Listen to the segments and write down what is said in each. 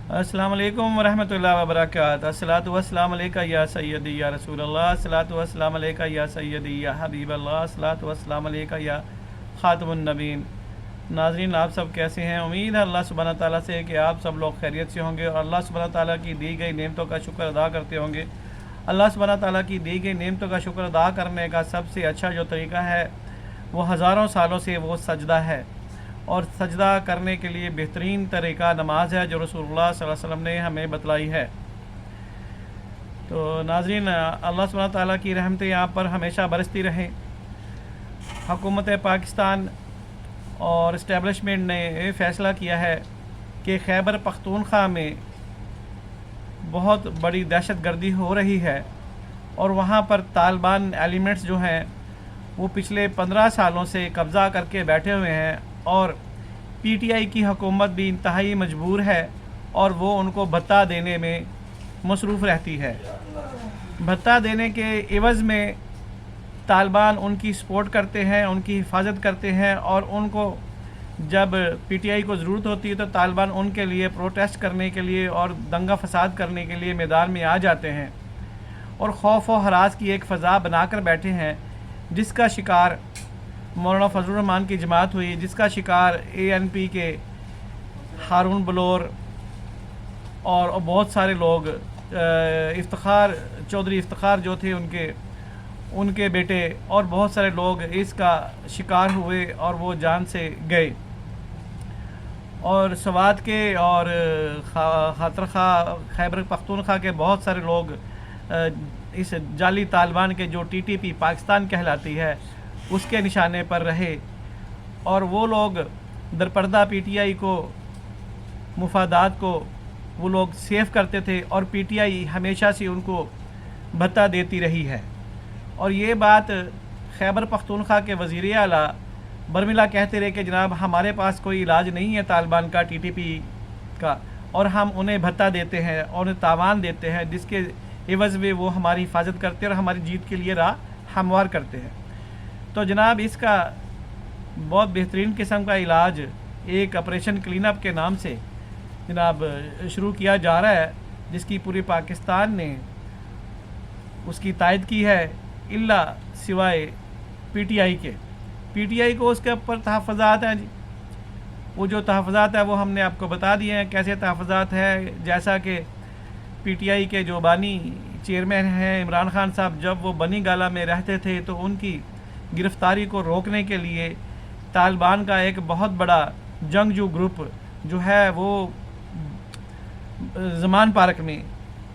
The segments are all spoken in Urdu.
السلام علیکم ورحمۃ اللہ وبرکاتہ۔ الصلاۃ والسلام علیکہ یا سیدی یا رسول اللہ، الصلاۃ والسلام علیکہ یا سیدی یا حبیب اللہ، الصلاۃ والسلام علیکہ یا خاتم النبین۔ ناظرین، آپ سب کیسے ہیں؟ امید ہے اللہ سبحانہ تعالیٰ سے کہ آپ سب لوگ خیریت سے ہوں گے اور اللہ سبحانہ تعالیٰ کی دی گئی نعمتوں کا شکر ادا کرتے ہوں گے۔ اللہ سبحانہ تعالیٰ کی دی گئی نعمتوں کا شکر ادا کرنے کا سب سے اچھا جو طریقہ ہے وہ ہزاروں سالوں سے وہ سجدہ ہے، اور سجدہ کرنے کے لیے بہترین طریقہ نماز ہے جو رسول اللہ صلی اللہ علیہ وسلم نے ہمیں بتلائی ہے۔ تو ناظرین، اللہ سبحانہ تعالیٰ کی رحمتیں آپ پر ہمیشہ برستی رہیں۔ حکومت پاکستان اور اسٹیبلشمنٹ نے فیصلہ کیا ہے کہ خیبر پختونخوا میں بہت بڑی دہشت گردی ہو رہی ہے، اور وہاں پر طالبان ایلیمنٹس جو ہیں وہ پچھلے 15 سالوں سے قبضہ کر کے بیٹھے ہوئے ہیں، اور پی ٹی آئی کی حکومت بھی انتہائی مجبور ہے اور وہ ان کو بھتہ دینے میں مصروف رہتی ہے۔ بھتہ دینے کے عوض میں طالبان ان کی سپورٹ کرتے ہیں، ان کی حفاظت کرتے ہیں، اور ان کو جب پی ٹی آئی کو ضرورت ہوتی ہے تو طالبان ان کے لیے پروٹیسٹ کرنے کے لیے اور دنگا فساد کرنے کے لیے میدان میں آ جاتے ہیں، اور خوف و ہراس کی ایک فضا بنا کر بیٹھے ہیں، جس کا شکار مولانا فضل الرحمان کی جماعت ہوئی، جس کا شکار اے این پی کے ہارون بلور اور بہت سارے لوگ، افتخار چودھری افتخار جو تھے ان کے بیٹے اور بہت سارے لوگ اس کا شکار ہوئے اور وہ جان سے گئے۔ اور سوات کے اور خاطرخواہ خیبر پختونخوا کے بہت سارے لوگ اس جعلی طالبان کے جو ٹی ٹی پی پاکستان کہلاتی ہے اس کے نشانے پر رہے، اور وہ لوگ درپردہ پی ٹی آئی کو مفادات کو وہ لوگ سیف کرتے تھے، اور پی ٹی آئی ہمیشہ سے ان کو بھتہ دیتی رہی ہے۔ اور یہ بات خیبر پختونخوا کے وزیر اعلیٰ برملا کہتے رہے کہ جناب ہمارے پاس کوئی علاج نہیں ہے طالبان کا، ٹی ٹی پی کا، اور ہم انہیں بھتہ دیتے ہیں اور انہیں تاوان دیتے ہیں، جس کے عوض میں وہ ہماری حفاظت کرتے ہیں اور ہماری جیت کے لیے راہ ہموار کرتے ہیں۔ تو جناب اس کا بہت بہترین قسم کا علاج ایک آپریشن کلین اپ کے نام سے جناب شروع کیا جا رہا ہے، جس کی پوری پاکستان نے اس کی تائید کی ہے، الا سوائے پی ٹی آئی کے۔ پی ٹی آئی کو اس کے اوپر تحفظات ہیں جی، وہ جو تحفظات ہے وہ ہم نے آپ کو بتا دیے ہیں کیسے تحفظات ہے۔ جیسا کہ پی ٹی آئی کے جو بانی چیئرمین ہیں عمران خان صاحب، جب وہ بنی گالہ میں رہتے تھے تو ان کی گرفتاری کو روکنے کے لیے طالبان کا ایک بہت بڑا جنگجو گروپ جو ہے وہ زمان پارک میں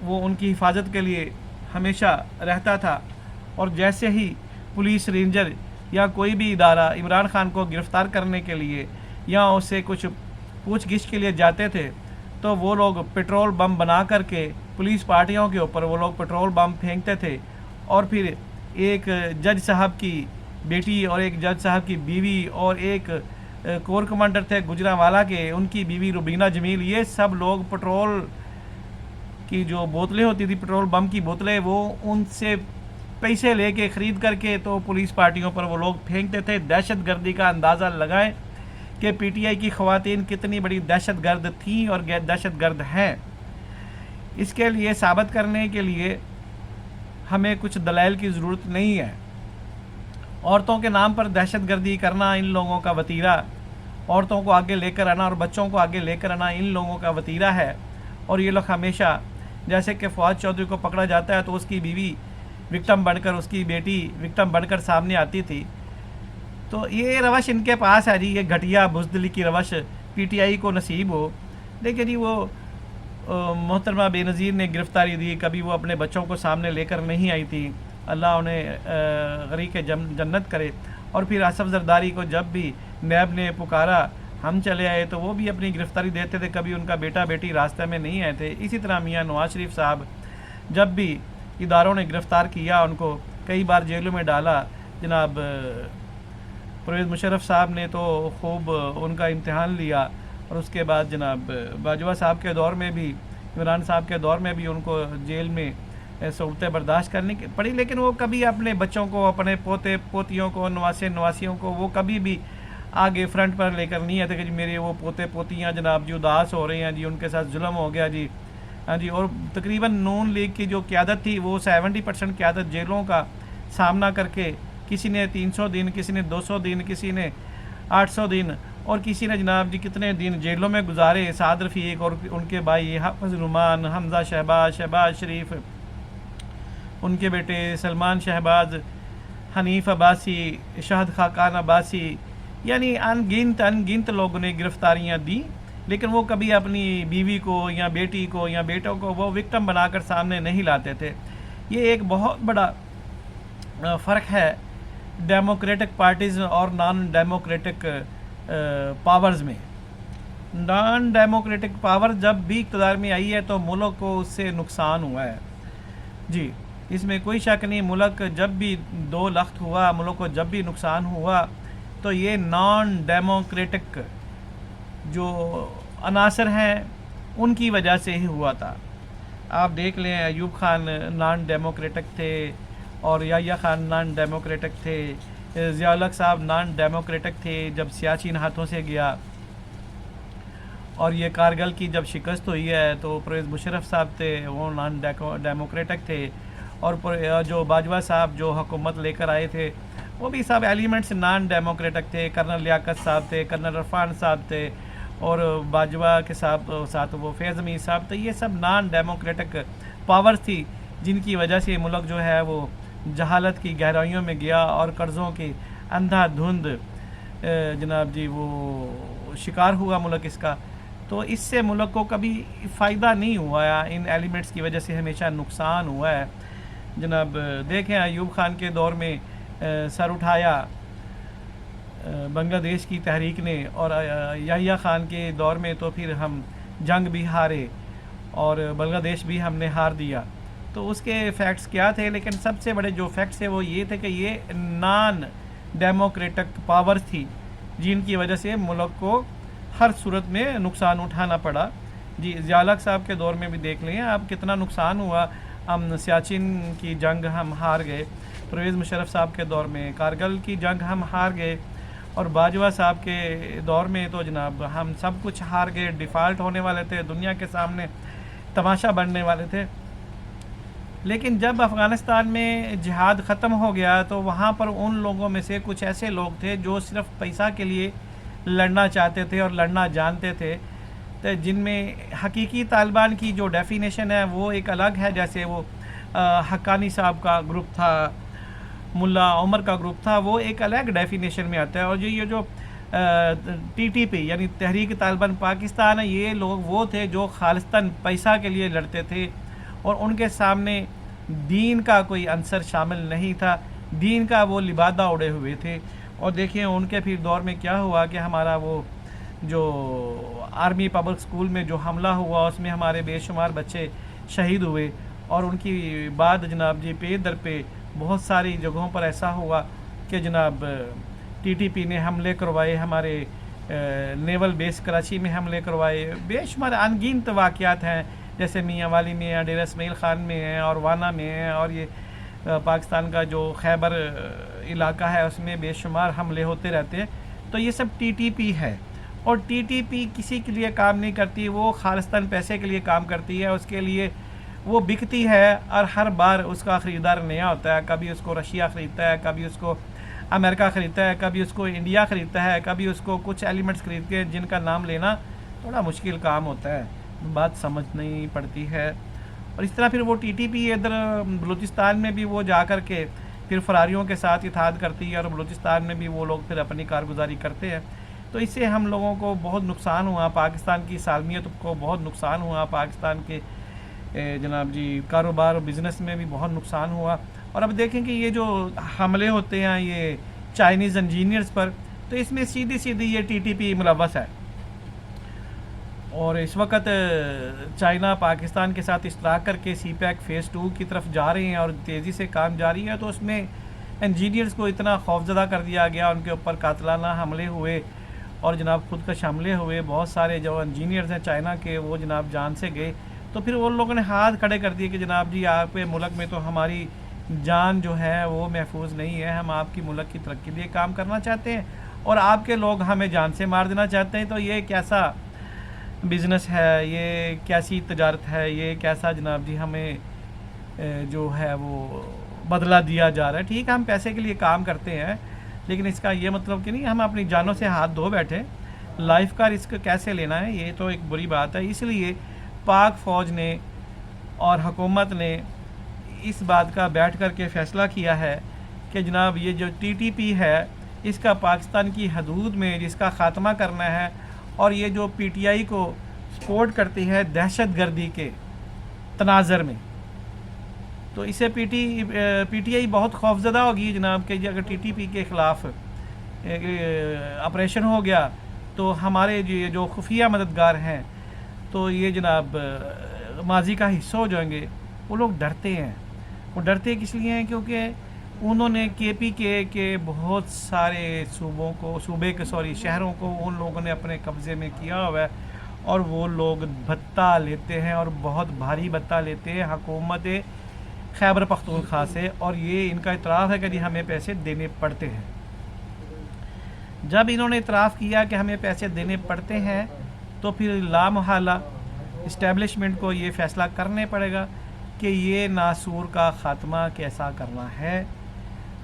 وہ ان کی حفاظت کے لیے ہمیشہ رہتا تھا، اور جیسے ہی پولیس رینجر یا کوئی بھی ادارہ عمران خان کو گرفتار کرنے کے لیے یا اس سے کچھ پوچھ گچھ کے لیے جاتے تھے تو وہ لوگ پیٹرول بم بنا کر کے پولیس پارٹیوں کے اوپر وہ لوگ پیٹرول بم پھینکتے تھے، اور پھر ایک جج صاحب کی بیٹی اور ایک جج صاحب کی بیوی اور ایک کور کمانڈر تھے گجرانوالہ کے، ان کی بیوی روبینہ جمیل، یہ سب لوگ پیٹرول کی جو بوتلیں ہوتی تھی، پیٹرول بم کی بوتلیں، وہ ان سے پیسے لے کے خرید کر کے تو پولیس پارٹیوں پر وہ لوگ پھینکتے تھے۔ دہشت گردی کا اندازہ لگائیں کہ پی ٹی آئی کی خواتین کتنی بڑی دہشت گرد تھیں اور دہشت گرد ہیں۔ اس کے لیے ثابت کرنے کے لیے ہمیں کچھ دلائل کی ضرورت نہیں ہے۔ عورتوں کے نام پر دہشت گردی کرنا ان لوگوں کا وتیرہ، عورتوں کو آگے لے کر آنا اور بچوں کو آگے لے کر آنا ان لوگوں کا وتیرہ ہے، اور یہ لوگ ہمیشہ جیسے کہ فواد چودھری کو پکڑا جاتا ہے تو اس کی بیوی وکٹم بن کر، اس کی بیٹی وکٹم بن کر سامنے آتی تھی، تو یہ روش ان کے پاس ہے جی، یہ گھٹیا بزدلی کی روش پی ٹی آئی کو نصیب ہو۔ لیکن جی وہ محترمہ بے نظیر نے گرفتاری دی، کبھی وہ اپنے بچوں کو سامنے لے کر نہیں آئی تھی، اللہ انہیں غریق جنت کرے۔ اور پھر آصف زرداری کو جب بھی نیب نے پکارا ہم چلے آئے تو وہ بھی اپنی گرفتاری دیتے تھے، کبھی ان کا بیٹا بیٹی راستے میں نہیں آئے تھے۔ اسی طرح میاں نواز شریف صاحب جب بھی اداروں نے گرفتار کیا ان کو کئی بار جیلوں میں ڈالا، جناب پرویز مشرف صاحب نے تو خوب ان کا امتحان لیا، اور اس کے بعد جناب باجوہ صاحب کے دور میں بھی، عمران صاحب کے دور میں بھی ان کو جیل میں صعوبتیں برداشت کرنی پڑی، لیکن وہ کبھی اپنے بچوں کو، اپنے پوتے پوتیوں کو، نواسے نواسیوں کو وہ کبھی بھی آگے فرنٹ پر لے کر نہیں آتے کہ جی میرے وہ پوتے پوتیاں جناب جی اداس ہو رہے ہیں جی، ان کے ساتھ ظلم ہو گیا جی، ہاں جی۔ اور تقریباً نون لیگ کی جو قیادت تھی وہ 70% قیادت جیلوں کا سامنا کر کے، کسی نے 300 دن، کسی نے 200 دن، کسی نے 800 دن، اور کسی نے جناب جی کتنے دن جیلوں میں گزارے، سعد رفیق اور ان کے بھائی حافظ نعمان، حمزہ شہباز، شہباز شریف، ان کے بیٹے سلمان شہباز، حنیف عباسی، شہد خاقان عباسی، یعنی انگنت لوگوں نے گرفتاریاں دی، لیکن وہ کبھی اپنی بیوی کو یا بیٹی کو یا بیٹوں کو وہ وکٹم بنا کر سامنے نہیں لاتے تھے۔ یہ ایک بہت بڑا فرق ہے ڈیموکریٹک پارٹیز اور نان ڈیموکریٹک پاورز میں۔ نان ڈیموکریٹک پاور جب بھی اقتدار میں آئی ہے تو ملک کو اس سے نقصان ہوا ہے جی، اس میں کوئی شک نہیں۔ ملک جب بھی دو لخت ہوا، ملک کو جب بھی نقصان ہوا تو یہ نان ڈیموکریٹک جو عناصر ہیں ان کی وجہ سے ہی ہوا تھا۔ آپ دیکھ لیں ایوب خان نان ڈیموکریٹک تھے، اور یحییٰ خان نان ڈیموکریٹک تھے، ضیاء الحق صاحب نان ڈیموکریٹک تھے جب سیاچین ہاتھوں سے گیا، اور یہ کارگل کی جب شکست ہوئی ہے تو پرویز مشرف صاحب تھے وہ نان ڈیموکریٹک تھے، اور جو باجوہ صاحب جو حکومت لے کر آئے تھے وہ بھی سب ایلیمنٹس نان ڈیموکریٹک تھے۔ کرنل لیاقت صاحب تھے، کرنل عرفان صاحب تھے، اور باجوہ کے ساتھ وہ فیض امین صاحب تھے۔ یہ سب نان ڈیموکریٹک پاور تھی جن کی وجہ سے ملک جو ہے وہ جہالت کی گہرائیوں میں گیا اور قرضوں کی اندھا دھند جناب جی وہ شکار ہوا ملک اس کا۔ تو اس سے ملک کو کبھی فائدہ نہیں ہوا ہے، ان ایلیمنٹس کی وجہ سے ہمیشہ نقصان ہوا ہے جناب۔ دیکھیں ایوب خان کے دور میں سر اٹھایا بنگلہ دیش کی تحریک نے، اور یحییٰ خان کے دور میں تو پھر ہم جنگ بھی ہارے اور بنگلہ دیش بھی ہم نے ہار دیا۔ تو اس کے فیکٹس کیا تھے؟ لیکن سب سے بڑے جو فیکٹس تھے وہ یہ تھے کہ یہ نان ڈیموکریٹک پاور تھی جن کی وجہ سے ملک کو ہر صورت میں نقصان اٹھانا پڑا جی۔ ضیاء الحق صاحب کے دور میں بھی دیکھ لیں آپ کتنا نقصان ہوا، ہم سیاچن کی جنگ ہم ہار گئے، پرویز مشرف صاحب کے دور میں کارگل کی جنگ ہم ہار گئے، اور باجوہ صاحب کے دور میں تو جناب ہم سب کچھ ہار گئے، ڈیفالٹ ہونے والے تھے، دنیا کے سامنے تماشا بننے والے تھے۔ لیکن جب افغانستان میں جہاد ختم ہو گیا تو وہاں پر ان لوگوں میں سے کچھ ایسے لوگ تھے جو صرف پیسہ کے لیے لڑنا چاہتے تھے اور لڑنا جانتے تھے، تو جن میں حقیقی طالبان کی جو ڈیفینیشن ہے وہ ایک الگ ہے، جیسے وہ حقانی صاحب کا گروپ تھا، ملا عمر کا گروپ تھا، وہ ایک الگ ڈیفینیشن میں آتا ہے۔ اور یہ جو ٹی ٹی پی یعنی تحریک طالبان پاکستان ہے، یہ لوگ وہ تھے جو خالصتاً پیسہ کے لیے لڑتے تھے، اور ان کے سامنے دین کا کوئی عنصر شامل نہیں تھا، دین کا وہ لبادہ اڑے ہوئے تھے۔ اور دیکھیں ان کے پھر دور میں کیا ہوا کہ ہمارا وہ جو آرمی پبلک اسکول میں جو حملہ ہوا اس میں ہمارے بے شمار بچے شہید ہوئے، اور ان کی بعد جناب جی پہ در پہ بہت ساری جگہوں پر ایسا ہوا کہ جناب ٹی ٹی پی نے حملے کروائے، ہمارے نیول بیس کراچی میں حملے کروائے، بے شمار انگنت واقعات ہیں، جیسے میاں والی میں ہیں، ڈیرہ اسماعیل خان میں ہیں، اور وانا میں ہیں، اور یہ پاکستان کا جو خیبر علاقہ ہے اس میں بے شمار حملے ہوتے رہتے ہیں۔ تو یہ سب ٹی ٹی پی ہے، اور ٹی ٹی پی کسی کے لیے کام نہیں کرتی، وہ خالصتاً پیسے کے لیے کام کرتی ہے، اس کے لیے وہ بکتی ہے، اور ہر بار اس کا خریدار نیا ہوتا ہے، کبھی اس کو رشیا خریدتا ہے، کبھی اس کو امریکہ خریدتا ہے، کبھی اس کو انڈیا خریدتا ہے، کبھی اس کو کچھ ایلیمنٹس خرید کے جن کا نام لینا تھوڑا مشکل کام ہوتا ہے، بات سمجھ نہیں پڑتی ہے۔ اور اس طرح پھر وہ ٹی ٹی پی ادھر بلوچستان میں بھی وہ جا کر کے پھر فراریوں کے ساتھ اتحاد کرتی ہے، اور بلوچستان میں بھی وہ لوگ پھر اپنی کارگزاری کرتے ہیں۔ تو اس سے ہم لوگوں کو بہت نقصان ہوا، پاکستان کی سالمیت کو بہت نقصان ہوا، پاکستان کے جناب جی کاروبار اور بزنس میں بھی بہت نقصان ہوا۔ اور اب دیکھیں کہ یہ جو حملے ہوتے ہیں یہ چائنیز انجینئرز پر، تو اس میں سیدھی سیدھی یہ ٹی ٹی پی ملوث ہے، اور اس وقت چائنا پاکستان کے ساتھ اشتراک کر کے سی پیک فیز 2 کی طرف جا رہے ہیں اور تیزی سے کام جاری ہے۔ تو اس میں انجینئرز کو اتنا خوفزدہ کر دیا گیا، ان کے اوپر قاتلانہ حملے ہوئے اور جناب خودکش حملے ہوئے، بہت سارے جو انجینئرز ہیں چائنا کے وہ جناب جان سے گئے۔ تو پھر ان لوگوں نے ہاتھ کھڑے کر دیے کہ جناب جی آپ کے ملک میں تو ہماری جان جو ہے وہ محفوظ نہیں ہے، ہم آپ کی ملک کی ترقی کے لیے کام کرنا چاہتے ہیں، اور آپ کے لوگ ہمیں جان سے مار دینا چاہتے ہیں، تو یہ کیسا بزنس ہے، یہ کیسی تجارت ہے، یہ کیسا جناب جی ہمیں جو ہے وہ بدلہ دیا جا رہا ہے۔ ٹھیک ہے، ہم پیسے کے لیے کام کرتے ہیں، لیکن اس کا یہ مطلب کہ نہیں ہم اپنی جانوں سے ہاتھ دھو بیٹھے۔ لائف کا رسک کیسے لینا ہے، یہ تو ایک بری بات ہے۔ اس لیے پاک فوج نے اور حکومت نے اس بات کا بیٹھ کر کے فیصلہ کیا ہے کہ جناب یہ جو ٹی ٹی پی ہے اس کا پاکستان کی حدود میں جس کا خاتمہ کرنا ہے، اور یہ جو پی ٹی آئی کو سپورٹ کرتی ہے دہشت گردی کے تناظر میں، تو اسے پی ٹی آئی بہت خوفزدہ ہوگی جناب کہ اگر ٹی ٹی پی کے خلاف آپریشن ہو گیا تو ہمارے جو خفیہ مددگار ہیں تو یہ جناب ماضی کا حصہ ہو جائیں گے۔ وہ لوگ ڈرتے ہیں، وہ ڈرتے کس لیے ہیں؟ کیونکہ انہوں نے کے پی کے بہت سارے شہروں کو ان لوگوں نے اپنے قبضے میں کیا ہوا ہے، اور وہ لوگ بھتہ لیتے ہیں اور بہت بھاری بھتہ لیتے ہیں حکومت خیبر پختونخوا سے، اور یہ ان کا اعتراف ہے کہ جی ہمیں پیسے دینے پڑتے ہیں۔ جب انہوں نے اعتراف کیا کہ ہمیں پیسے دینے پڑتے ہیں تو پھر لامحالہ اسٹیبلشمنٹ کو یہ فیصلہ کرنے پڑے گا کہ یہ ناسور کا خاتمہ کیسا کرنا ہے۔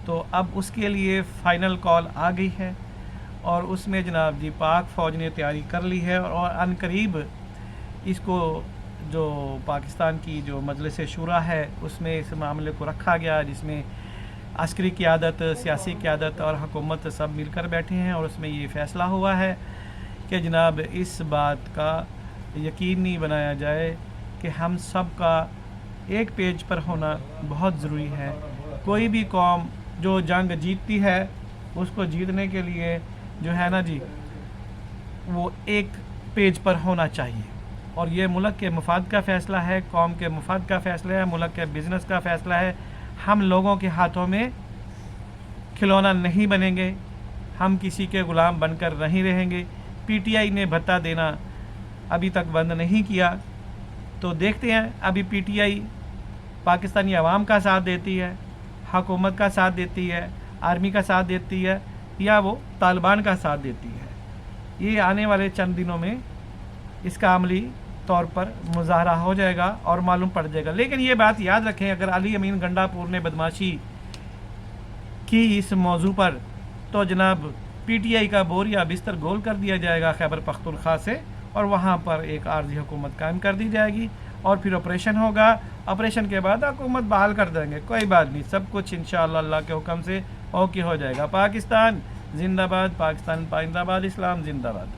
تو اب اس کے لیے فائنل کال آ گئی ہے، اور اس میں جناب جی پاک فوج نے تیاری کر لی ہے، اور عن قریب اس کو جو پاکستان کی جو مجلس شورا ہے اس میں اس معاملے کو رکھا گیا، جس میں عسکری قیادت، سیاسی قیادت اور حکومت سب مل کر بیٹھے ہیں، اور اس میں یہ فیصلہ ہوا ہے کہ جناب اس بات کا یقینی بنایا جائے کہ ہم سب کا ایک پیج پر ہونا بہت ضروری ہے۔ کوئی بھی قوم جو جنگ جیتتی ہے اس کو جیتنے کے لیے جو ہے نا جی وہ ایک پیج پر ہونا چاہیے، اور یہ ملک کے مفاد کا فیصلہ ہے، قوم کے مفاد کا فیصلہ ہے، ملک کے بزنس کا فیصلہ ہے۔ ہم لوگوں کے ہاتھوں میں کھلونا نہیں بنیں گے، ہم کسی کے غلام بن کر نہیں رہیں گے۔ پی ٹی آئی نے بھتہ دینا ابھی تک بند نہیں کیا، تو دیکھتے ہیں ابھی پی ٹی آئی پاکستانی عوام کا ساتھ دیتی ہے، حکومت کا ساتھ دیتی ہے، آرمی کا ساتھ دیتی ہے، یا وہ طالبان کا ساتھ دیتی ہے۔ یہ آنے والے چند دنوں میں اس کا عملی طور پر مظاہرہ ہو جائے گا اور معلوم پڑ جائے گا۔ لیکن یہ بات یاد رکھیں، اگر علی امین گنڈا پور نے بدماشی کی اس موضوع پر تو جناب پی ٹی آئی کا بوریا بستر گول کر دیا جائے گا خیبر پختونخوا سے، اور وہاں پر ایک عارضی حکومت قائم کر دی جائے گی، اور پھر آپریشن ہوگا۔ آپریشن کے بعد حکومت بحال کر دیں گے، کوئی بات نہیں، سب کچھ انشاءاللہ اللہ کے حکم سے اوکے ہو جائے گا۔ پاکستان زندہ باد، پاکستان زندہ باد، اسلام زندہ باد۔